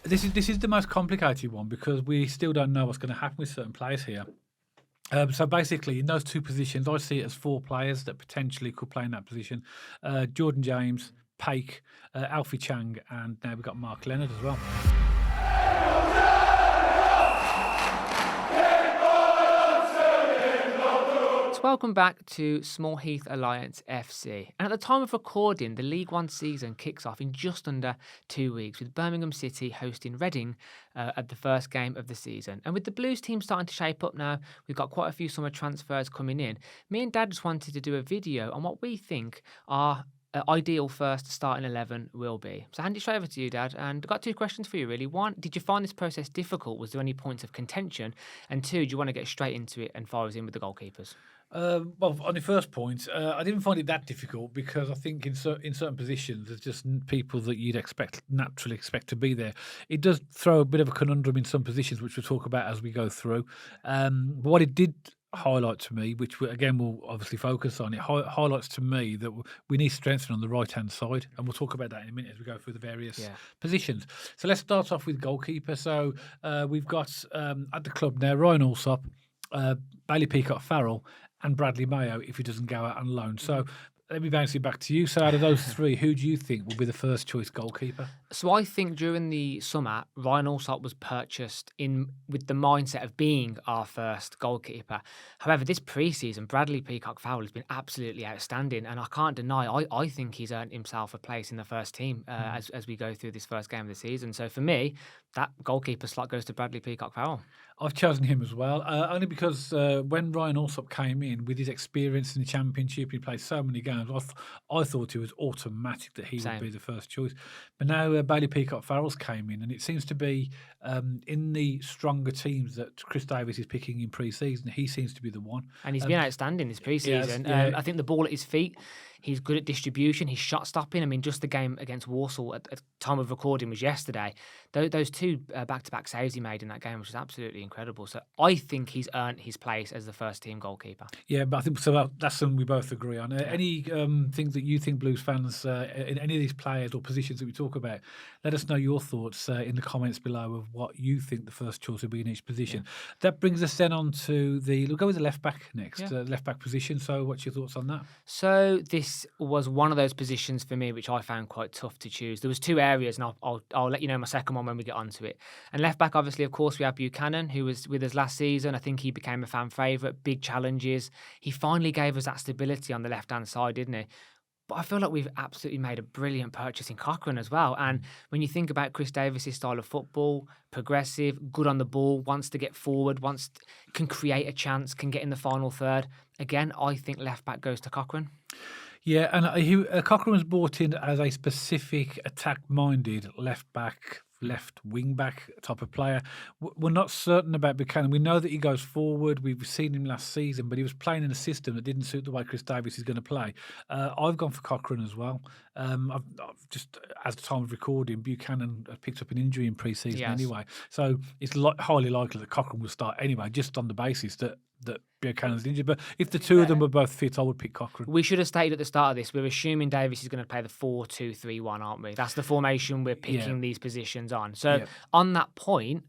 This is the most complicated one because we still don't know what's going to happen with certain players here. So basically, in those two positions, I see it as four players that potentially could play in that position. Jordan James, Paik, Alfie Chang, and now we've got Mark Leonard as well. Welcome back to Small Heath Alliance FC. And at the time of recording, the League One season kicks off in just under 2 weeks, with Birmingham City hosting Reading at the first game of the season. And with the Blues team starting to shape up now, we've got quite a few summer transfers coming in. Me and Dad just wanted to do a video on what we think our ideal first starting 11 will be. So hand it straight over to you, Dad. And I've got two questions for you, really. One, did you find this process difficult? Was there any points of contention? And two, do you want to get straight into it and fire us in with the goalkeepers? Well, on the first point, I didn't find it that difficult because I think in certain positions, there's just people that you'd naturally expect to be there. It does throw a bit of a conundrum in some positions, which we'll talk about as we go through. But what it did highlight to me, which again we'll obviously focus on, it highlights to me that we need strengthening on the right-hand side, and we'll talk about that in a minute as we go through the various positions. So let's start off with goalkeeper. So we've got at the club now Ryan Allsop, Bailey Peacock-Farrell, and Bradley Mayo if he doesn't go out on loan. So let me bounce it back to you. So out of those three, who do you think will be the first choice goalkeeper? So I think during the summer, Ryan Allsop was purchased with the mindset of being our first goalkeeper. However, this pre-season, Bradley Peacock-Farrell has been absolutely outstanding, and I can't deny, I think he's earned himself a place in the first team as we go through this first game of the season. So for me, that goalkeeper slot goes to Bradley Peacock-Farrell. I've chosen him as well, only because when Ryan Allsop came in with his experience in the Championship, he played so many games. I thought it was automatic that he would be the first choice. But now Bailey Peacock-Farrell's came in, and it seems to be in the stronger teams that Chris Davies is picking in pre-season, he seems to be the one. And he's been outstanding this pre-season. I think the ball at his feet, he's good at distribution, he's shot stopping. I mean, just the game against Walsall at the time of recording was yesterday. Those two back-to-back saves he made in that game, which was absolutely incredible. So I think he's earned his place as the first-team goalkeeper. Yeah, but I think so. That's something we both agree on. Any things that you think Blues fans in any of these players or positions that we talk about, let us know your thoughts in the comments below of what you think the first choice will be in each position. Yeah. That brings us then on to we'll go with the left back next, left back position. So what's your thoughts on that? So this was one of those positions for me which I found quite tough to choose. There was two areas, and I'll let you know my second one when we get onto it. And left back, obviously, of course, we have Buchanan, who was with us last season. I think he became a fan favourite, big challenges. He finally gave us that stability on the left-hand side, didn't he? But I feel like we've absolutely made a brilliant purchase in Cochrane as well. And when you think about Chris Davies' style of football, progressive, good on the ball, wants to get forward, can create a chance, can get in the final third. Again, I think left back goes to Cochrane. Yeah, and Cochrane was brought in as a specific attack-minded left back, left wing back type of player. We're not certain about Buchanan. We know that he goes forward. We've seen him last season, but he was playing in a system that didn't suit the way Chris Davies is going to play. I've gone for Cochrane as well. I've just, as the time of recording, Buchanan picked up an injury in pre-season anyway. So it's highly likely that Cochrane will start anyway, just on the basis that Buchanan's injured. But if the two of them were both fit, I would pick Cochrane. We should have stated at the start of this, we're assuming Davies is going to play the 4-2-3-1, aren't we? That's the formation we're picking these positions on. So on that point,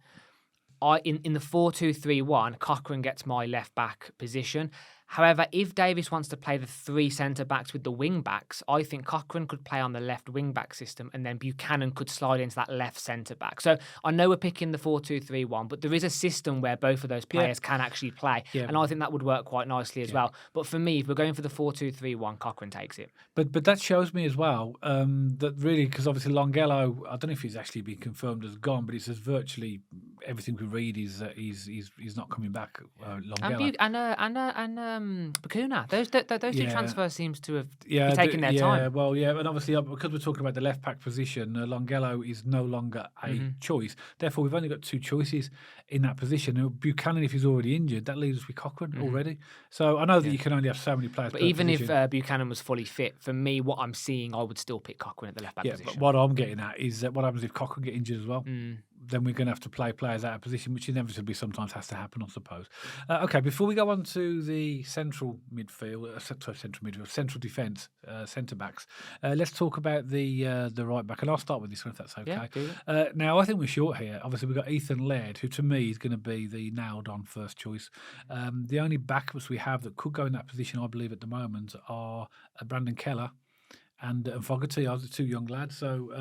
in the 4-2-3-1, Cochrane gets my left back position. However, if Davies wants to play the three centre-backs with the wing-backs, I think Cochrane could play on the left wing-back system, and then Buchanan could slide into that left centre-back. So I know we're picking the 4-2-3-1, but there is a system where both of those players can actually play, and I think that would work quite nicely as well. But for me, if we're going for the 4-2-3-1, Cochrane takes it. But that shows me as well that really, because obviously Longello, I don't know if he's actually been confirmed as gone, but it says virtually everything we read is that he's not coming back. Longello and Bakuna. Those two transfers seems to have taken their time. Well, and obviously because we're talking about the left back position, Longello is no longer a choice. Therefore, we've only got two choices in that position. Buchanan, if he's already injured, that leaves us with Cochrane already. So I know that you can only have so many players. But even position. If Buchanan was fully fit, for me, what I'm seeing, I would still pick Cochrane at the left back position. But what I'm getting at is that what happens if Cochrane get injured as well? then we're going to have to play players out of position, which inevitably sometimes has to happen, I suppose. Okay, before we go on to the central midfield, central defence, centre backs, let's talk about the right back, and I'll start with this one if that's okay. Yeah, now, I think we're short here. Obviously, we've got Ethan Laird, who to me is going to be the nailed-on first choice. The only backups we have that could go in that position, I believe, at the moment are Brandon Keller and Fogarty are the two young lads. So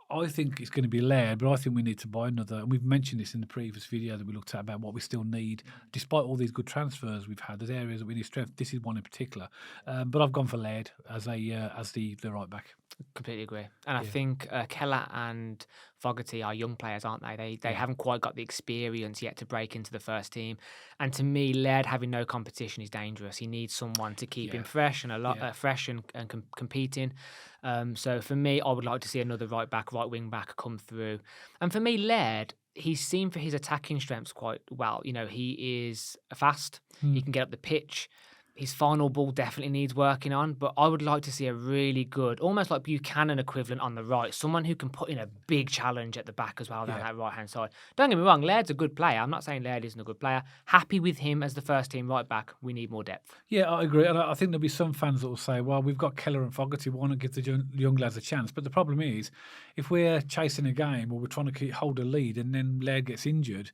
I think it's going to be Laird, but I think we need to buy another. And we've mentioned this in the previous video that we looked at about what we still need. Despite all these good transfers we've had, there's areas that we need strength. This is one in particular. But I've gone for Laird as the right back. Completely agree. And I think Keller and Fogarty are young players, aren't they? They haven't quite got the experience yet to break into the first team. And to me, Laird having no competition is dangerous. He needs someone to keep him fresh and fresh and competing. So for me, I would like to see another right wing back come through. And for me, Laird, he's seen for his attacking strengths quite well. You know, he is fast. He can get up the pitch. His final ball definitely needs working on, but I would like to see a really good, almost like Buchanan equivalent on the right, someone who can put in a big challenge at the back as well down that right-hand side. Don't get me wrong, Laird's a good player. I'm not saying Laird isn't a good player. Happy with him as the first team right back. We need more depth. Yeah, I agree. And I think there'll be some fans that will say, well, we've got Keller and Fogarty, we want to give the young lads a chance. But the problem is, if we're chasing a game or we're trying to hold a lead and then Laird gets injured,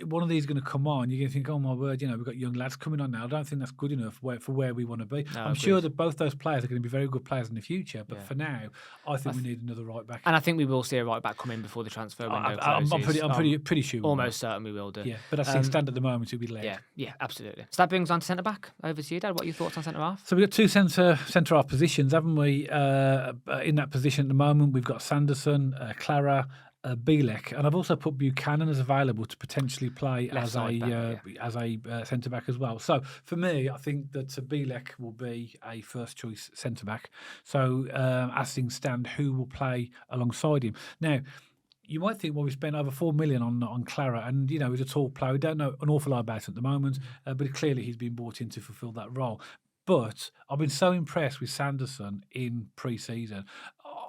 one of these is going to come on. You're going to think, oh my word, we've got young lads coming on now. I don't think that's good enough for where we want to be. No, I'm sure that both those players are going to be very good players in the future, but for now, I think we need another right back. And I think we will see a right back come in before the transfer window closes. I'm pretty sure. Almost certain we will do. Yeah, but as things stand at the moment, it'll be Laird. Yeah, absolutely. So that brings on to centre back. Over to you, Dad. What are your thoughts on centre half? So we've got two centre half positions, haven't we? In that position at the moment, we've got Sanderson, Clara, Bielek, and I've also put Buchanan as available to potentially play as a centre back as well. So for me, I think that Bielek will be a first choice centre back. So as things stand, who will play alongside him now? You might think, well, we spent over $4 million on Clara, and he's a tall player. We don't know an awful lot about him at the moment, but clearly he's been brought in to fulfil that role. But I've been so impressed with Sanderson in pre-season.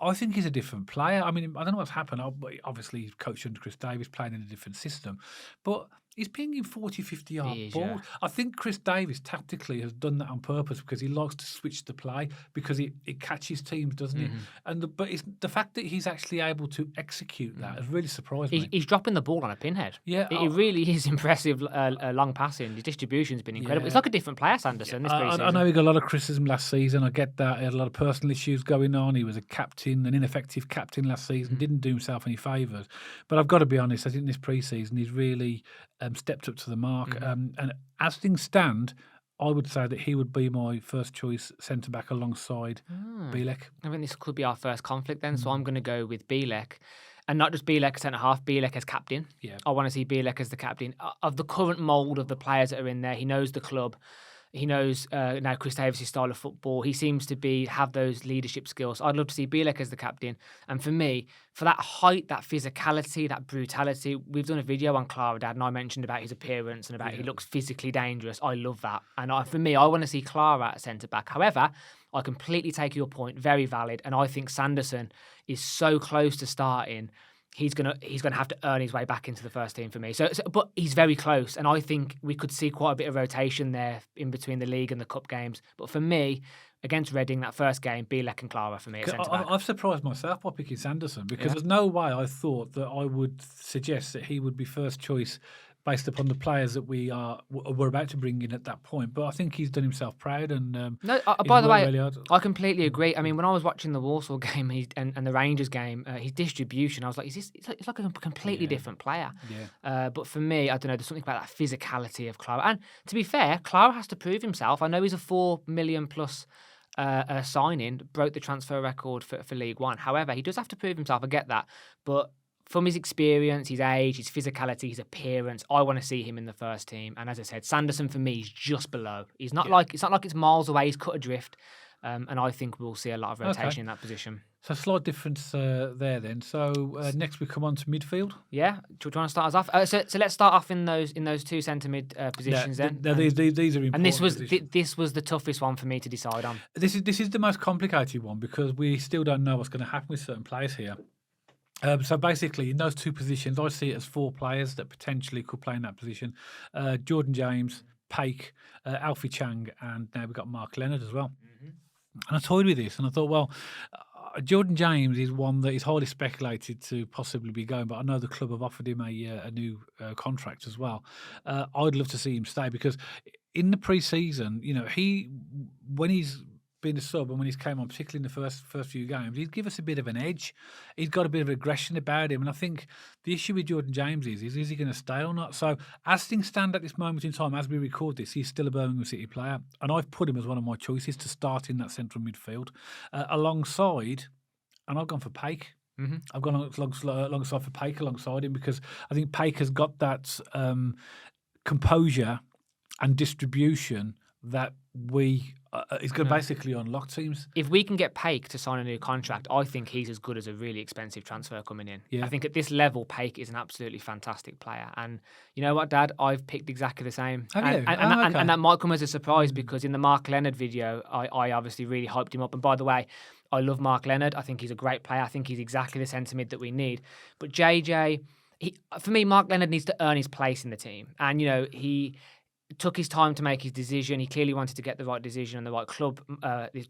I think he's a different player. I mean, I don't know what's happened. Obviously, he's coached under Chris Davies, playing in a different system. But he's pinging 40, 50-yard balls. I think Chris Davies tactically has done that on purpose because he likes to switch the play because it catches teams, doesn't it? But it's the fact that he's actually able to execute that has really surprised me. He's dropping the ball on a pinhead. Yeah, it really is impressive. Long passing, the distribution's been incredible. It's like a different player, Sanderson. This I know he got a lot of criticism last season. I get that. He had a lot of personal issues going on. He was a captain, an ineffective captain last season. Didn't do himself any favours. But I've got to be honest. I think this pre-season he's really stepped up to the mark. And as things stand, I would say that he would be my first choice centre back alongside Bielek. I think this could be our first conflict then. So I'm going to go with Bielek. And not just Bielek as centre half, Bielek as captain. Yeah. I want to see Bielek as the captain of the current mould of the players that are in there. He knows the club. He knows now Chris Davies' style of football. He seems to have those leadership skills. I'd love to see Bielek as the captain. And for me, for that height, that physicality, that brutality, we've done a video on Clara, Dad, and I mentioned about his appearance and about he looks physically dangerous. I love that. And for me, I want to see Clara at centre-back. However, I completely take your point, very valid. And I think Sanderson is so close to starting. He's gonna have to earn his way back into the first team for me. But he's very close, and I think we could see quite a bit of rotation there in between the league and the cup games. But for me, against Reading, that first game, Bielek and Clara for me. I've surprised myself by picking Sanderson because there's no way I thought that I would suggest that he would be first choice based upon the players that we're about to bring in at that point. But I think he's done himself proud. And by the way, really I completely agree. I mean, when I was watching the Walsall game and the Rangers game, his distribution, I was like, it's like a completely different player. Yeah. But for me, I don't know, there's something about that physicality of Clara. And to be fair, Clara has to prove himself. I know he's a $4 million plus signing, broke the transfer record for League One. However, he does have to prove himself. I get that. But from his experience, his age, his physicality, his appearance, I want to see him in the first team. And as I said, Sanderson for me is just below. He's not like it's miles away. He's cut adrift, and I think we'll see a lot of rotation in that position. So slight difference there then. So next we come on to midfield. Yeah, do you want to start us off? So let's start off in those two centre mid positions then. These are important. And this was the toughest one for me to decide on. This is the most complicated one because we still don't know what's going to happen with certain players here. So basically, in those two positions, I see it as 4 players that potentially could play in that position. Jordan James, Paik, Alfie Chang, and now we've got Mark Leonard as well. And I toyed with this, and I thought, well, Jordan James is one that is highly speculated to possibly be going, but I know the club have offered him a new contract as well. I'd love to see him stay because in the pre-season, when he's been a sub and when he's came on, particularly in the first few games, he'd give us a bit of an edge. He's got a bit of aggression about him, and I think the issue with Jordan James is he going to stay or not? So as things stand at this moment in time, as we record this, he's still a Birmingham City player, and I've put him as one of my choices to start in that central midfield alongside, and I've gone for Paik. I've gone alongside for Paik alongside him because I think Paik has got that composure and distribution that is going to basically unlock teams. If we can get Paik to sign a new contract, I think he's as good as a really expensive transfer coming in. Yeah. I think at this level, Paik is an absolutely fantastic player. And you know what, Dad? I've picked exactly the same. Have you? And that might come as a surprise because in the Mark Leonard video, I obviously really hyped him up. And by the way, I love Mark Leonard. I think he's a great player. I think he's exactly the centre mid that we need. But JJ, for me, Mark Leonard needs to earn his place in the team. And, he took his time to make his decision. He clearly wanted to get the right decision and the right club.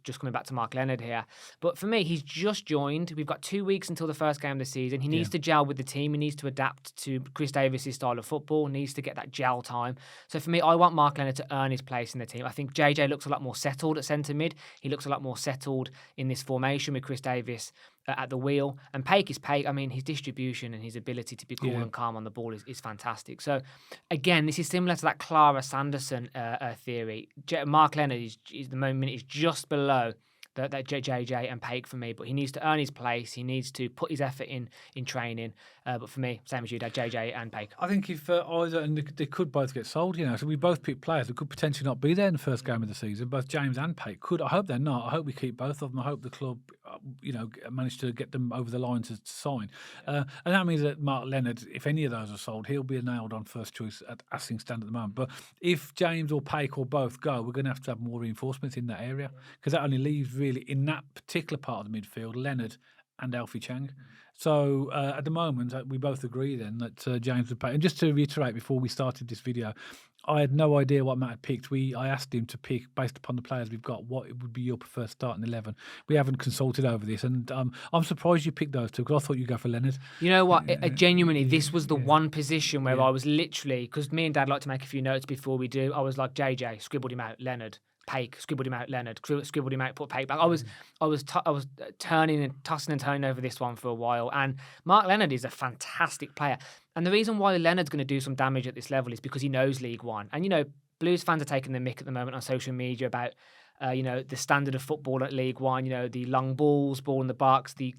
Just coming back to Mark Leonard here. But for me, he's just joined. We've got 2 weeks until the first game of the season. He needs to gel with the team. He needs to adapt to Chris Davies' style of football. He needs to get that gel time. So for me, I want Mark Leonard to earn his place in the team. I think JJ looks a lot more settled at centre mid. He looks a lot more settled in this formation with Chris Davies at the wheel. And Paik is Paik. I mean, his distribution and his ability to be cool and calm on the ball is fantastic. So, again, this is similar to that Clara Sanderson theory. Mark Leonard is the moment is just below that JJ and Paik for me, but he needs to earn his place. He needs to put his effort in training. But for me, same as you, Dad, JJ and Paik. I think if either, and they could both get sold, so we both pick players that could potentially not be there in the first game of the season. Both James and Paik could. I hope they're not. I hope we keep both of them. I hope the club, manage to get them over the line to sign. And that means that Mark Leonard, if any of those are sold, he'll be nailed on first choice as things stand at the moment. But if James or Paik or both go, we're going to have more reinforcements in that area because that only leaves really in that particular part of the midfield Leonard and Alfie Chang. So at the moment, we both agree then that James would Paik. And just to reiterate before we started this video, I had no idea what Matt had picked. I asked him to pick, based upon the players we've got, what would be your preferred starting 11. We haven't consulted over this, and I'm surprised you picked those two because I thought you'd go for Leonard. You know what? Genuinely, this was the one position where I was literally, because me and Dad like to make a few notes before we do, I was like, JJ, scribbled him out, Leonard. Paik, scribbled him out, Leonard, scribbled him out, put Paik back. I was turning and tossing and turning over this one for a while. And Mark Leonard is a fantastic player. And the reason why Leonard's going to do some damage at this level is because he knows League One. And, Blues fans are taking the mick at the moment on social media about the standard of football at League One, the long balls, ball in the box, the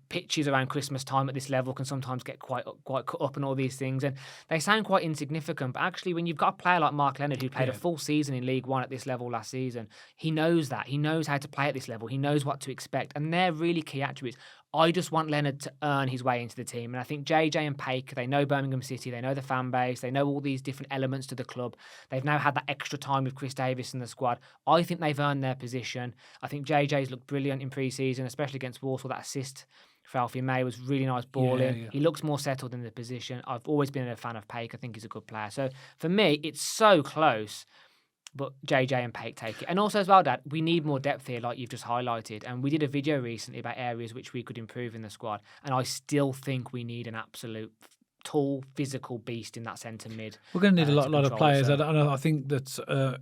pitches around Christmas time at this level can sometimes get quite cut up and all these things. And they sound quite insignificant. But actually, when you've got a player like Mark Leonard who played a full season in League One at this level last season, he knows that. He knows how to play at this level. He knows what to expect. And they're really key attributes. I just want Leonard to earn his way into the team. And I think JJ and Paik, they know Birmingham City, they know the fan base, they know all these different elements to the club. They've now had that extra time with Chris Davies in the squad. I think they've earned their position. I think JJ's looked brilliant in pre-season, especially against Walsall. That assist for Alfie May was really nice balling. Yeah. He looks more settled in the position. I've always been a fan of Paik. I think he's a good player. So for me, it's so close. But JJ and Paik take it. And also as well, Dad, we need more depth here, like you've just highlighted. And we did a video recently about areas which we could improve in the squad. And I still think we need an absolute tall, physical beast in that centre mid. We're going to need a lot of players. So. I think that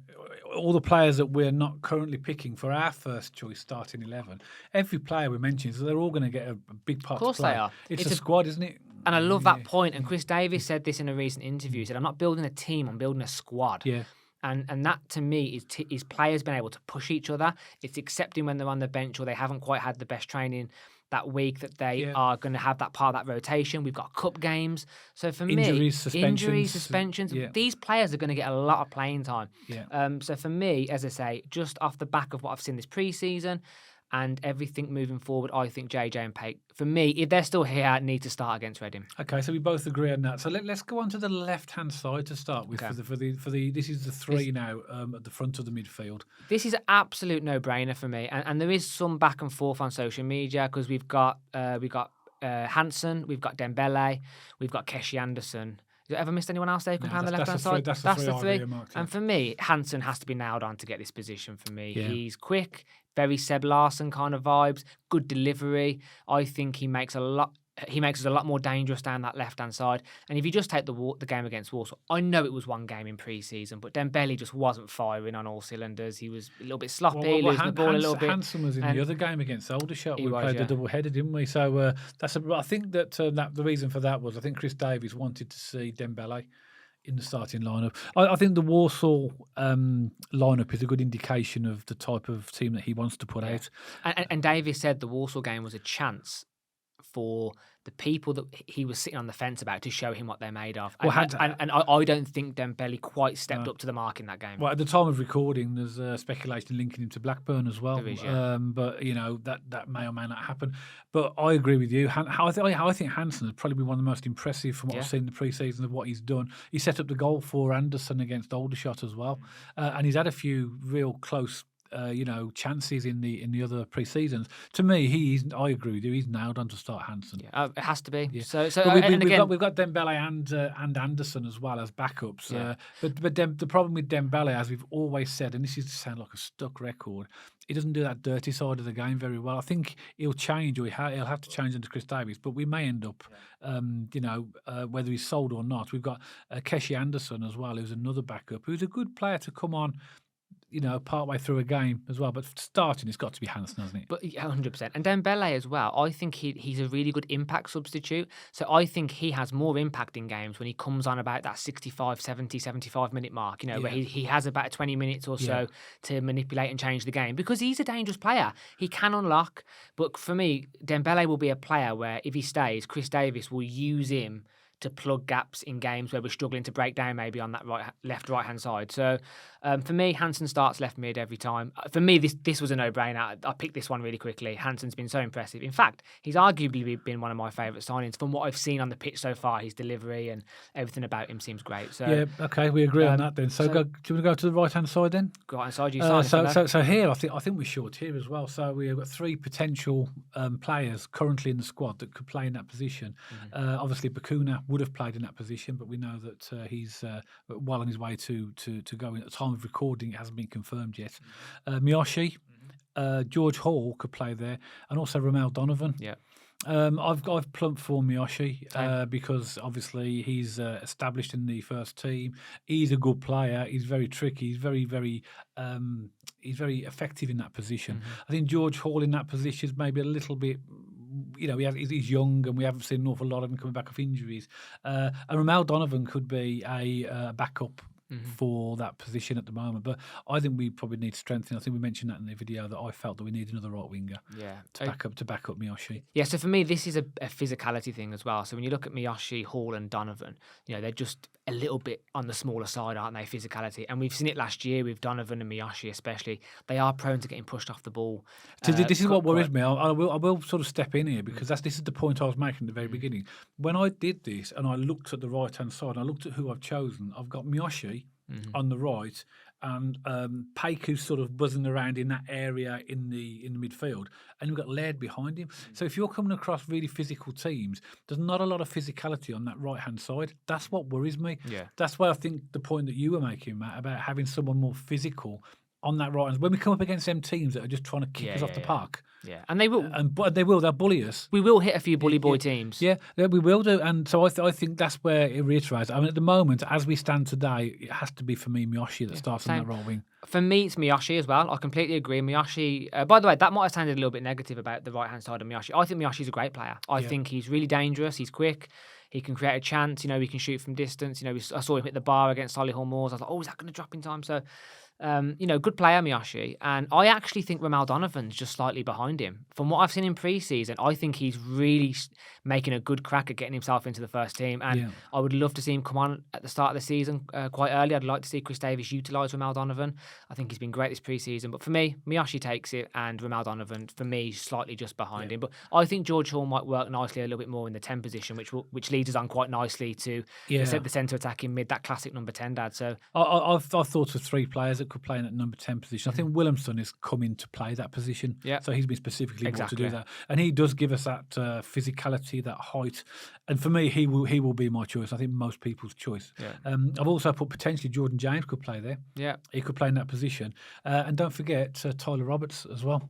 all the players that we're not currently picking for our first choice starting 11, every player we mentioned, so they're all going to get a big part to play. Of course they are. It's a squad, isn't it? And I love that point. And Chris Davies said this in a recent interview. He said, I'm not building a team, I'm building a squad. Yeah. And that, to me, is players being able to push each other. It's accepting when they're on the bench or they haven't quite had the best training that week that they are going to have that part of that rotation. We've got cup games. So for injuries, suspensions. These players are going to get a lot of playing time. Yeah. So for me, as I say, just off the back of what I've seen this pre-season and everything moving forward, I think JJ and Paik, for me, if they're still here, need to start against Reading. Okay, so we both agree on that. So let's go on to the left-hand side to start with. Okay. For the this is the three now at the front of the midfield. This is an absolute no-brainer for me, and there is some back and forth on social media because we've got Hansen, we've got Dembele, we've got Keshi Anderson. Have you ever missed anyone else there who can play on the left-hand side? That's the three. And for me, Hansen has to be nailed on to get this position for me. Yeah. He's quick, very Seb Larsson kind of vibes, good delivery. I think he makes us a lot more dangerous down that left-hand side. And if you just take the game against Walsall, I know it was one game in pre-season, but Dembele just wasn't firing on all cylinders. He was a little bit sloppy, losing the ball a little bit. Hansen was in the other game against Aldershot. We played the double-header, didn't we? So I think that the reason for that was I think Chris Davies wanted to see Dembele in the starting lineup. I think the Walsall lineup is a good indication of the type of team that he wants to put out. And Davies said the Walsall game was a chance for the people that he was sitting on the fence about to show him what they're made of. And I don't think Dembele quite stepped up to the mark in that game. Well, at the time of recording, there's speculation linking him to Blackburn as well. There is, yeah. But, that may or may not happen. But I agree with you. I think Hansen has probably been one of the most impressive from what I've seen in the pre-season of what he's done. He set up the goal for Anderson against Aldershot as well. And he's had a few real close chances in the other pre-seasons. To me, I agree with you. He's nailed on to start Hansen. Yeah, it has to be. Yeah. So we've got Dembele and Anderson as well as backups. Yeah. But the problem with Dembele, as we've always said, and this is to sound like a stuck record, he doesn't do that dirty side of the game very well. I think he'll change, or he'll have to change under Chris Davies. But we may end up, whether he's sold or not. We've got Keshi Anderson as well, who's another backup, who's a good player to come on, partway through a game as well. But starting, it's got to be Hansen, hasn't it? But 100%. And Dembele as well, I think he's a really good impact substitute. So I think he has more impact in games when he comes on about that 65, 70, 75-minute mark, where he has about 20 minutes or so to manipulate and change the game, because he's a dangerous player. He can unlock. But for me, Dembele will be a player where if he stays, Chris Davies will use him to plug gaps in games where we're struggling to break down maybe on that right-hand side. So for me, Hansen starts left mid every time. For me, this was a no-brainer. I picked this one really quickly. Hansen's been so impressive. In fact, he's arguably been one of my favourite signings. From what I've seen on the pitch so far, his delivery and everything about him seems great. So yeah, okay, we agree on that then. So do you want to go to the right-hand side then? Right-hand side, you so here, I think we're short here as well. So we've got three potential players currently in the squad that could play in that position. Mm-hmm. Obviously, Bakuna would have played in that position, but we know that he's well on his way to going. At the time of recording, it hasn't been confirmed yet. Miyoshi, George Hall could play there, and also Romel Donovan. Yeah. I've plumped for Miyoshi because obviously he's established in the first team. He's a good player. He's very tricky. He's very, very effective in that position. Mm-hmm. I think George Hall in that position is maybe a little bit. He's young, and we haven't seen an awful lot of him coming back off injuries. And Romel Donovan could be a backup for that position at the moment. But I think we probably need strengthening. I think we mentioned that in the video that I felt that we need another right winger to back up Miyoshi. Yeah, so for me, this is a physicality thing as well. So when you look at Miyoshi, Hall and Donovan, they're just a little bit on the smaller side, aren't they, physicality? And we've seen it last year with Donovan and Miyoshi especially. They are prone to getting pushed off the ball. This is what worries me. I will sort of step in here because this is the point I was making at the very beginning. When I did this and I looked at the right-hand side, and I looked at who I've chosen, I've got Miyoshi on the right, and Paiku's sort of buzzing around in that area in the midfield, and you've got Laird behind him. So if you're coming across really physical teams, there's not a lot of physicality on that right-hand side. That's what worries me. Yeah. That's why I think the point that you were making, Matt, about having someone more physical on that right hand. When we come up against them teams that are just trying to kick us off the park. Yeah, and they will. They'll bully us. We will hit a few bully boy teams. Yeah, we will do. And so I think that's where it reiterates. I mean, at the moment, as we stand today, it has to be for me Miyoshi that starts on that right wing. For me, it's Miyoshi as well. I completely agree. Miyoshi, by the way, that might have sounded a little bit negative about the right-hand side of Miyoshi. I think Miyoshi's a great player. I think he's really dangerous. He's quick. He can create a chance. He can shoot from distance. I saw him hit the bar against Solihull Moors. I was like, oh, is that going to drop in time? So, good player, Miyoshi. And I actually think Romel Donovan's just slightly behind him. From what I've seen in pre-season, I think he's really making a good crack at getting himself into the first team. And I would love to see him come on at the start of the season quite early. I'd like to see Chris Davies utilise Romel Donovan. I think he's been great this pre-season. But for me, Miyoshi takes it, and Romel Donovan, for me, slightly just behind him. But I think George Hall might work nicely a little bit more in the 10 position, which leads us on quite nicely to the centre attack in mid, that classic number 10, Dad. So I've thought of three players that that could play in that number 10 position. I think Williamson is coming to play that position. Yeah. So he's been specifically brought to do Exactly. that. And he does give us that physicality, that height. And for me, he will be my choice. I think most people's choice. Yeah. I've also put potentially Jordan James could play there. Yeah. He could play in that position. And don't forget Tyler Roberts as well.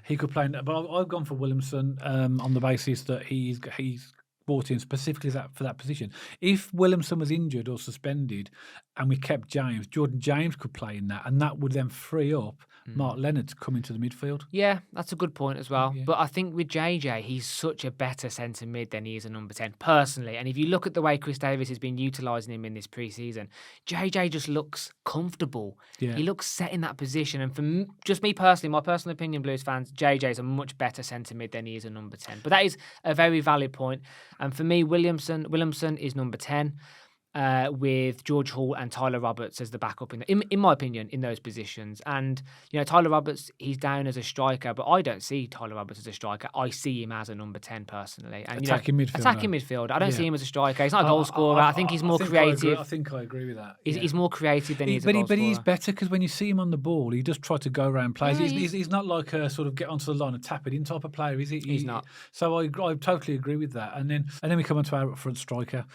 He could play in that. But I've gone for Williamson on the basis that he's brought in specifically for that position. If Williamson was injured or suspended and we kept James, Jordan James could play in that, and that would then free up Mark Leonard to come into the midfield. Yeah, that's a good point as well. Yeah. But I think with JJ, he's such a better centre mid than he is a number 10, personally. And if you look at the way Chris Davies has been utilising him in this pre-season, JJ just looks comfortable. Yeah. He looks set in that position. And for just me personally, my personal opinion, Blues fans, JJ is a much better centre mid than he is a number 10. But that is a very valid point. And for me, Williamson is number 10. With George Hall and Tyler Roberts as the backup in my opinion, in those positions. And, Tyler Roberts, he's down as a striker, but I don't see Tyler Roberts as a striker. I see him as a number 10 personally. And, attacking midfield. I don't see him as a striker. He's not a goal scorer. I think he's more creative. I think I agree with that. He's more creative than he's a goal scorer. But he's better because when you see him on the ball, he does try to go around plays. Yeah, he's not like a sort of get onto the line and tap it in type of player, is he? He's not. So I totally agree with that. And then we come on to our front striker.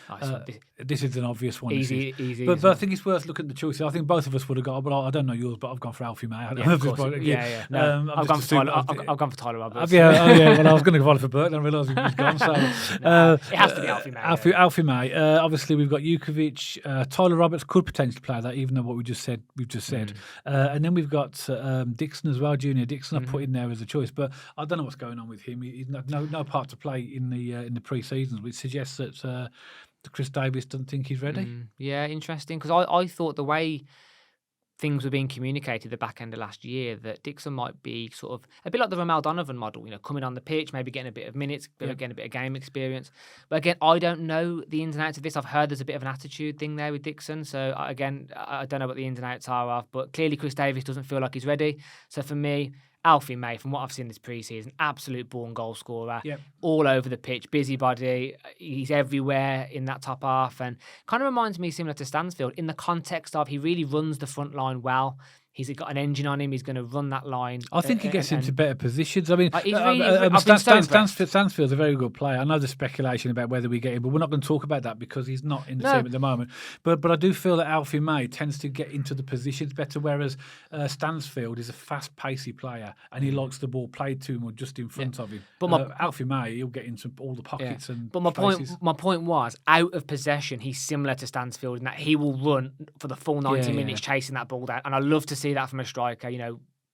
This is an obvious one. Easy. But I think it's worth looking at the choices. I think both of us would have got, but I don't know yours, but I've gone for Alfie May. Yeah, of course. Yeah. No, I've gone for Tyler Roberts. Well, I was going to go for Burton and realised he was gone. So it has to be Alfie May. Alfie May. Obviously, we've got Jukovic. Tyler Roberts could potentially play that, even though what we've just said. And then we've got Dixon as well, Junior Dixon. I put in there as a choice, but I don't know what's going on with him. He's no part to play in the pre-seasons, which suggests that Chris Davies doesn't think he's ready. Yeah, interesting. Because I thought the way things were being communicated the back end of last year that Dixon might be sort of a bit like the Romel Donovan model, coming on the pitch, maybe getting a bit of minutes, getting a bit of game experience. But again, I don't know the ins and outs of this. I've heard there's a bit of an attitude thing there with Dixon. So again, I don't know what the ins and outs are of, but clearly Chris Davies doesn't feel like he's ready. So for me, Alfie May, from what I've seen this pre-season, absolute born goal scorer, all over the pitch, busybody. He's everywhere in that top half, and kind of reminds me similar to Stansfield in the context of he really runs the front line well. He's got an engine on him. He's going to run that line. I think he gets into better positions. I mean, Stansfield's a very good player. I know there's speculation about whether we get him, but we're not going to talk about that because he's not in the team at the moment. But I do feel that Alfie May tends to get into the positions better, whereas Stansfield is a fast, pacey player and he likes the ball played to him or just in front of him. But Alfie May, he'll get into all the pockets and. But my point was, out of possession, he's similar to Stansfield in that he will run for the full 90 minutes chasing that ball down, and I love to see that from a striker,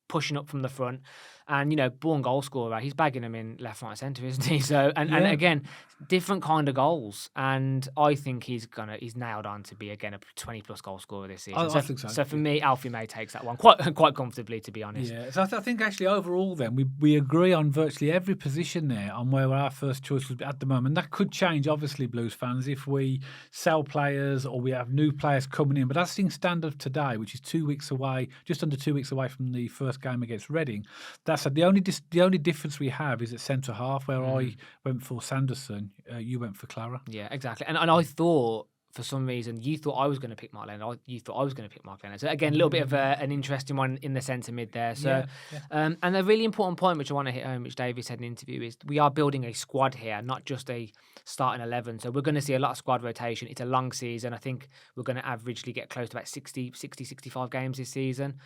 pushing up from the front. And, born goal scorer, he's bagging them in left, right, centre, isn't he? So, and again, different kind of goals. And I think he's nailed on to be, again, a 20-plus goal scorer this season. I think so. So for me, Alfie May takes that one quite comfortably, to be honest. Yeah, so I think actually overall then, we agree on virtually every position there on where our first choice was at the moment. That could change, obviously, Blues fans, if we sell players or we have new players coming in. But as things stand of today, which is 2 weeks away, just under 2 weeks away from the first game against Reading, that's the only difference we have is at centre half, where I went for Sanderson, you went for Clara. Yeah, exactly. And I thought, for some reason, you thought I was going to pick Mark Leonard. You thought I was going to pick Mark Leonard. So again, a little bit of an interesting one in the centre mid there. So, and a really important point which I want to hit home, which Davies said in an interview, is we are building a squad here, not just a starting 11. So we're going to see a lot of squad rotation. It's a long season. I think we're going to averagely get close to about 65 games this season.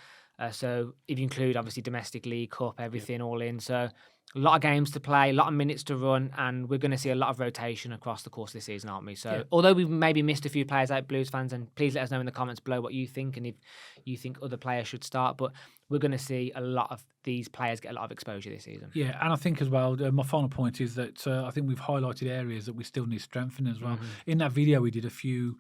So if you include, obviously, domestic league, cup, everything all in. So a lot of games to play, a lot of minutes to run, and we're going to see a lot of rotation across the course of this season, aren't we? So although we've maybe missed a few players out, Blues fans, and please let us know in the comments below what you think and if you think other players should start, but we're going to see a lot of these players get a lot of exposure this season. Yeah, and I think as well, my final point is that I think we've highlighted areas that we still need strengthening as well. In that video we did a few...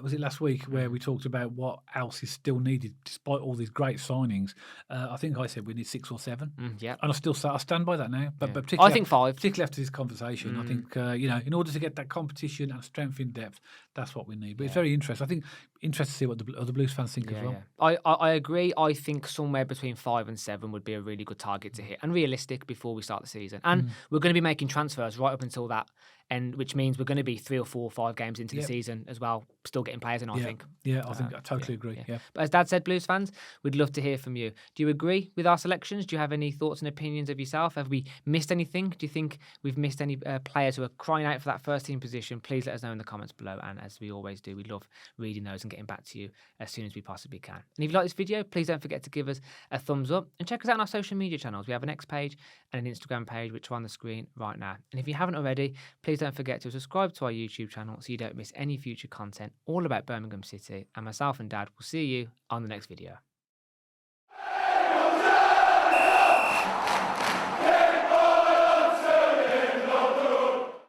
was it last week where we talked about what else is still needed despite all these great signings? I think I said we need 6 or 7. And I stand by that now. But particularly, I think 5. Particularly after this conversation, I think in order to get that competition and strength in depth, that's what we need. But it's very interesting. I think interesting to see what the other Blues fans think as well. I agree. I think somewhere between 5 and 7 would be a really good target to hit and realistic before we start the season. And we're going to be making transfers right up until that and which means we're going to be 3 or 4 or 5 games into the season as well, still getting players in, I think. Yeah, I think I totally agree. Yeah. But as Dad said, Blues fans, we'd love to hear from you. Do you agree with our selections? Do you have any thoughts and opinions of yourself? Have we missed anything? Do you think we've missed any players who are crying out for that first team position? Please let us know in the comments below. And as we always do, we love reading those and getting back to you as soon as we possibly can. And if you like this video, please don't forget to give us a thumbs up and check us out on our social media channels. We have an X page and an Instagram page, which are on the screen right now. And if you haven't already, please don't forget to subscribe to our YouTube channel so you don't miss any future content all about Birmingham City. And myself and Dad will see you on the next video.